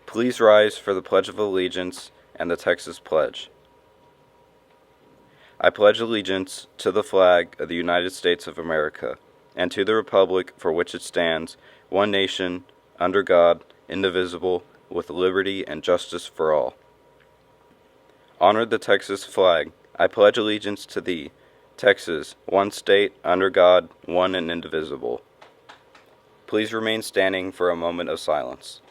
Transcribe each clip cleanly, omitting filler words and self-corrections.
Please rise for the Pledge of Allegiance and the Texas Pledge. I pledge allegiance to the flag of the United States of America and to the republic for which it stands, one nation, under God, indivisible, with liberty and justice for all. Honor the Texas flag. I pledge allegiance to thee, Texas, one state, under God, one and indivisible. Please remain standing for a moment of silence.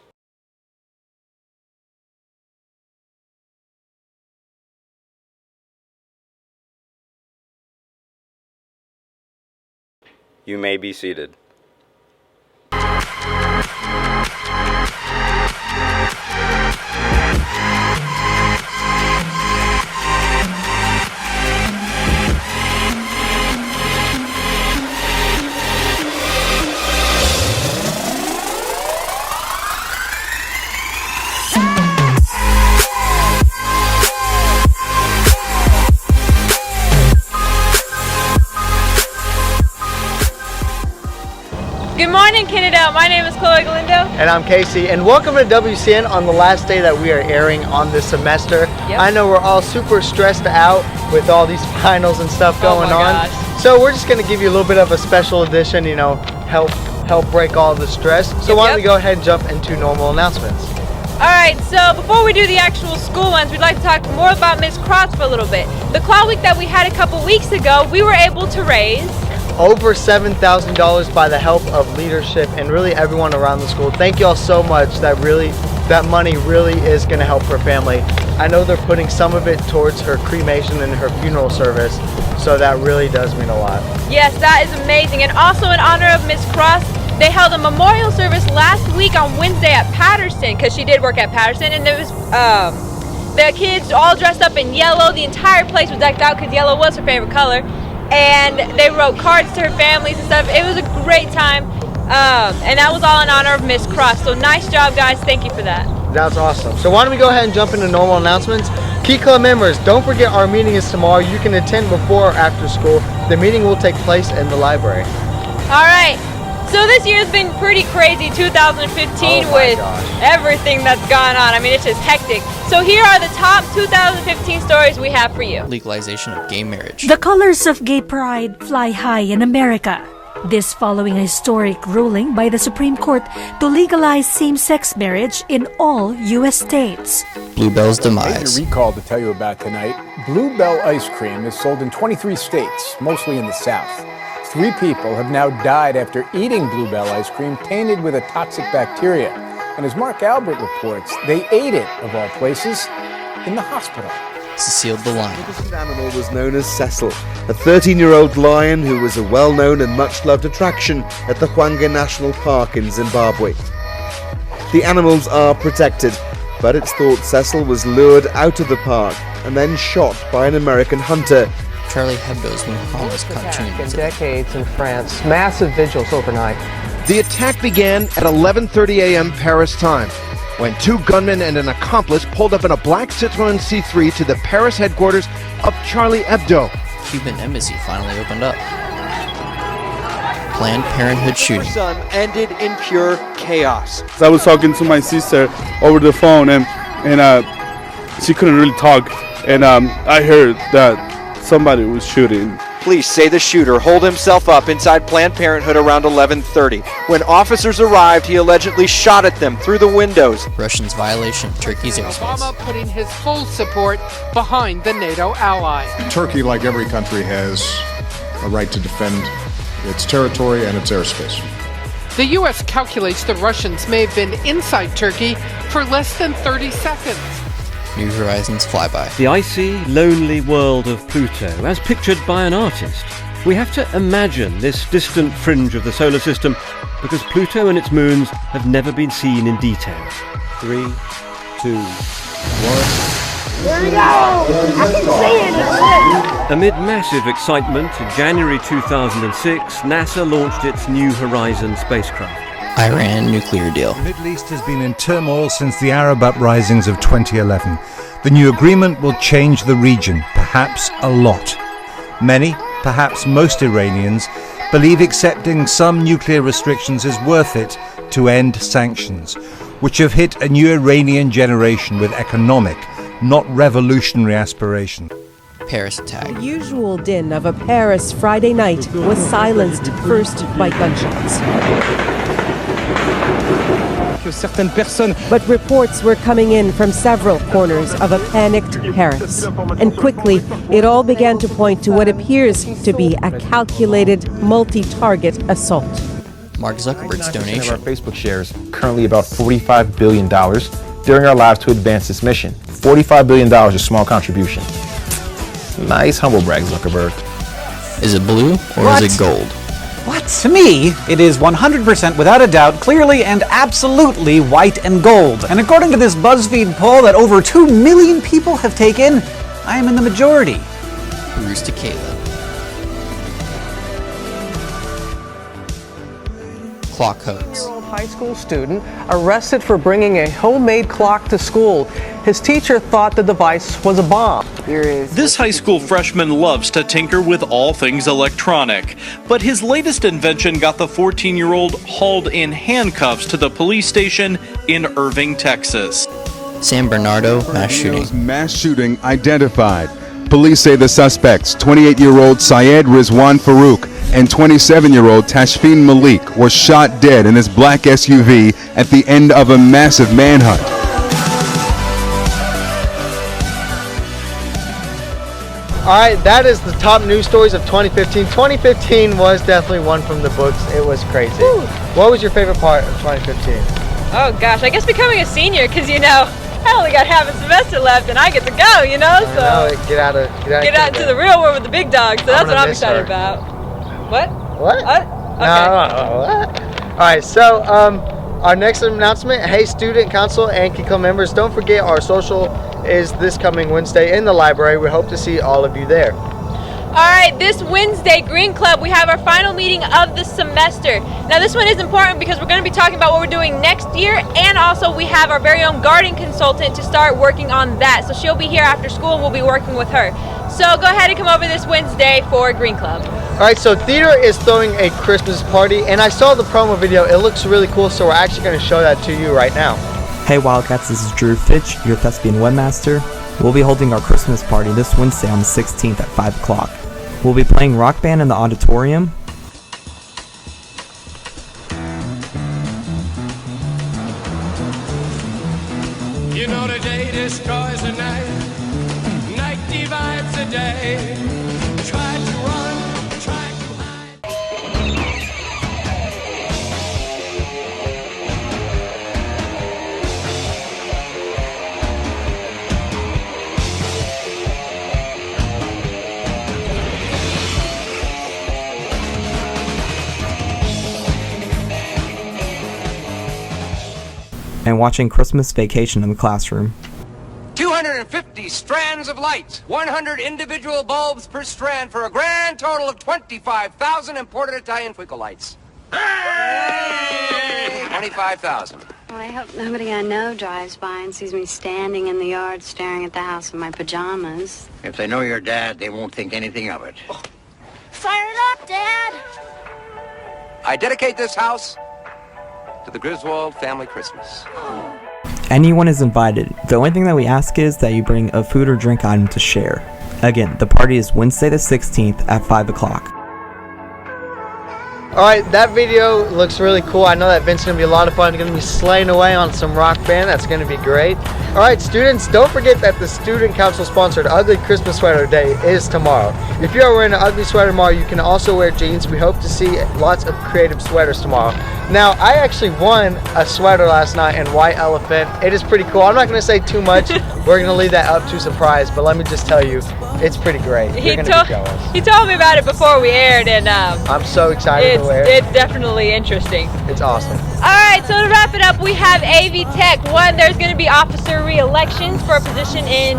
You may be seated. Good morning, Kennedale. My name is Chloe Galindo. And I'm Casey, and welcome to WCN on the last day that we are airing on this semester. Yep. I know we're all super stressed out with all these finals and stuff going on. Gosh. So we're just going to give you a little bit of a special edition, help break all the stress. So why don't we go ahead and jump into normal announcements. All right, so before we do the actual school ones, we'd like to talk more about Miss Cross for a little bit. The Claw Week that we had a couple weeks ago, we were able to raise over $7,000 by the help of leadership and really everyone around the school. Thank you all so much. That money really is going to help her family. I know they're putting some of it towards her cremation and her funeral service, so that really does mean a lot. Yes, that is amazing. And also in honor of Miss Cross, they held a memorial service last week on Wednesday at Patterson, because she did work at Patterson, and there was the kids all dressed up in yellow. The entire place was decked out because yellow was her favorite color. And they wrote cards to her families and stuff. It was a great time, and that was all in honor of Miss Cross. So nice job, guys. Thank you for that. That's awesome. So why don't we go ahead and jump into normal announcements. Key Club members, don't forget our meeting is tomorrow. You can attend before or after school. The meeting will take place in the library. All right. So this year's been pretty crazy, 2015, with everything that's gone on. I mean, it's just hectic. So here are the top 2015 stories we have for you. Legalization of gay marriage. The colors of gay pride fly high in America. This following a historic ruling by the Supreme Court to legalize same-sex marriage in all U.S. states. Bluebell's demise. A recall to tell you about tonight. Bluebell ice cream is sold in 23 states, mostly in the South. 3 people have now died after eating Bluebell ice cream tainted with a toxic bacteria. And as Mark Albert reports, they ate it, of all places, in the hospital. Cecile the lion. The animal was known as Cecil, a 13-year-old lion who was a well-known and much-loved attraction at the Hwanga National Park in Zimbabwe. The animals are protected, but it's thought Cecil was lured out of the park and then shot by an American hunter. Charlie Hebdo's Muhammad's cartoon. In decades in France, massive vigils overnight. The attack began at 11:30 a.m. Paris time, when 2 gunmen and an accomplice pulled up in a black Citroën C3 to the Paris headquarters of Charlie Hebdo. Cuban embassy finally opened up. Planned Parenthood shooting. Son ended in pure chaos. I was talking to my sister over the phone, and she couldn't really talk, and I heard that somebody was shooting. Police say the shooter holed himself up inside Planned Parenthood around 11:30. When officers arrived, he allegedly shot at them through the windows. Russians' violation of Turkey's airspace. Obama putting his full support behind the NATO ally. Turkey, like every country, has a right to defend its territory and its airspace. The U.S. calculates the Russians may have been inside Turkey for less than 30 seconds. New Horizons flyby. The icy, lonely world of Pluto, as pictured by an artist. We have to imagine this distant fringe of the solar system because Pluto and its moons have never been seen in detail. 3, 2, 1. There we go! I can see it! Amid massive excitement, in January 2006, NASA launched its New Horizons spacecraft. Iran nuclear deal. The Middle East has been in turmoil since the Arab uprisings of 2011. The new agreement will change the region, perhaps a lot. Many, perhaps most Iranians, believe accepting some nuclear restrictions is worth it to end sanctions. which have hit a new Iranian generation with economic, not revolutionary aspirations. Paris attack. The usual din of a Paris Friday night was silenced first by gunshots. But reports were coming in from several corners of a panicked Paris. And quickly, it all began to point to what appears to be a calculated, multi-target assault. Mark Zuckerberg's donation. Our Facebook shares currently about $45 billion during our lives to advance this mission. $45 billion is a small contribution. Nice humble brag, Zuckerberg. Is it blue or is it gold? What? To me, it is 100% without a doubt, clearly and absolutely white and gold. And according to this BuzzFeed poll that over 2 million people have taken, I am in the majority. Rooster Caleb. Clock hoax. High school student arrested for bringing a homemade clock to school. His teacher thought the device was a bomb. This high school freshman loves to tinker with all things electronic, but his latest invention got the 14-year-old hauled in handcuffs to the police station in Irving, Texas. San Bernardo mass shooting. Mass shooting identified. Police say the suspects, 28-year-old Syed Rizwan Farouk and 27-year-old Tashfeen Malik, were shot dead in his black SUV at the end of a massive manhunt. All right, that is the top news stories of 2015. 2015 was definitely one from the books. It was crazy. Woo. What was your favorite part of 2015? Oh gosh, I guess becoming a senior, because I only got half a semester left and I get to go, so get out into the real world with the big dogs. So that's what I'm excited about. What? What? Okay. No, what? All right, so our next announcement, hey student council and Key Club members, don't forget our social is this coming Wednesday in the library. We hope to see all of you there. Alright, this Wednesday, Green Club, we have our final meeting of the semester. Now this one is important because we're going to be talking about what we're doing next year, and also we have our very own garden consultant to start working on that. So she'll be here after school and we'll be working with her. So go ahead and come over this Wednesday for Green Club. Alright, so theater is throwing a Christmas party, and I saw the promo video. It looks really cool, so we're actually going to show that to you right now. Hey Wildcats, this is Drew Fitch, your thespian webmaster. We'll be holding our Christmas party this Wednesday on the 16th at 5 o'clock. We'll be playing Rock Band in the auditorium. You know the day destroys the night, night divides the day. Try to run, try to hide. And watching Christmas Vacation in the classroom. 250 strands of light, 100 individual bulbs per strand for a grand total of 25,000 imported Italian twinkle lights. 25,000. Well, I hope nobody I know drives by and sees me standing in the yard staring at the house in my pajamas. If they know your dad, they won't think anything of it. Fire it up, Dad! I dedicate this house to the Griswold family Christmas. Anyone is invited. The only thing that we ask is that you bring a food or drink item to share. Again, the party is Wednesday the 16th at 5 o'clock. Alright, that video looks really cool. I know that event's going to be a lot of fun. It's going to be slaying away on some Rock Band. That's going to be great. Alright, students, don't forget that the Student Council sponsored Ugly Christmas Sweater Day is tomorrow. If you are wearing an ugly sweater tomorrow, you can also wear jeans. We hope to see lots of creative sweaters tomorrow. Now, I actually won a sweater last night in White Elephant. It is pretty cool. I'm not going to say too much. We're going to leave that up to surprise, but let me just tell you, it's pretty great. You're going to be jealous. He told me about it before we aired, and I'm so excited to wear it. It's definitely interesting. It's awesome. Alright, so to wrap it up, we have AV Tech. One, there's going to be officer re-elections for a position in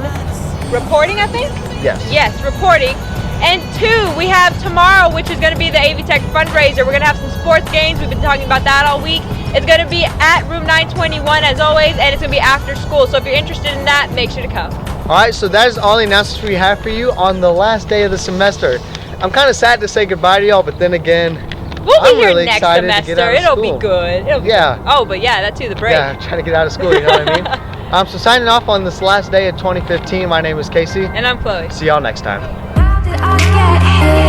reporting, I think? Yes. Yes, reporting. And two, we have tomorrow, which is going to be the AV Tech fundraiser. We're going to have some sports games. We've been talking about that all week. It's going to be at room 921 as always, and it's going to be after school. So if you're interested in that, make sure to come. Alright, so that is all the announcements we have for you on the last day of the semester. I'm kind of sad to say goodbye to y'all, but then again, We'll be I'm here really next excited to semester. get out of It'll school. be good. It'll be Yeah. good. Oh, but yeah, that too, the break. Yeah, trying to get out of school, you know what I mean? So signing off on this last day of 2015, my name is Casey. And I'm Chloe. See y'all next time. How did I get here?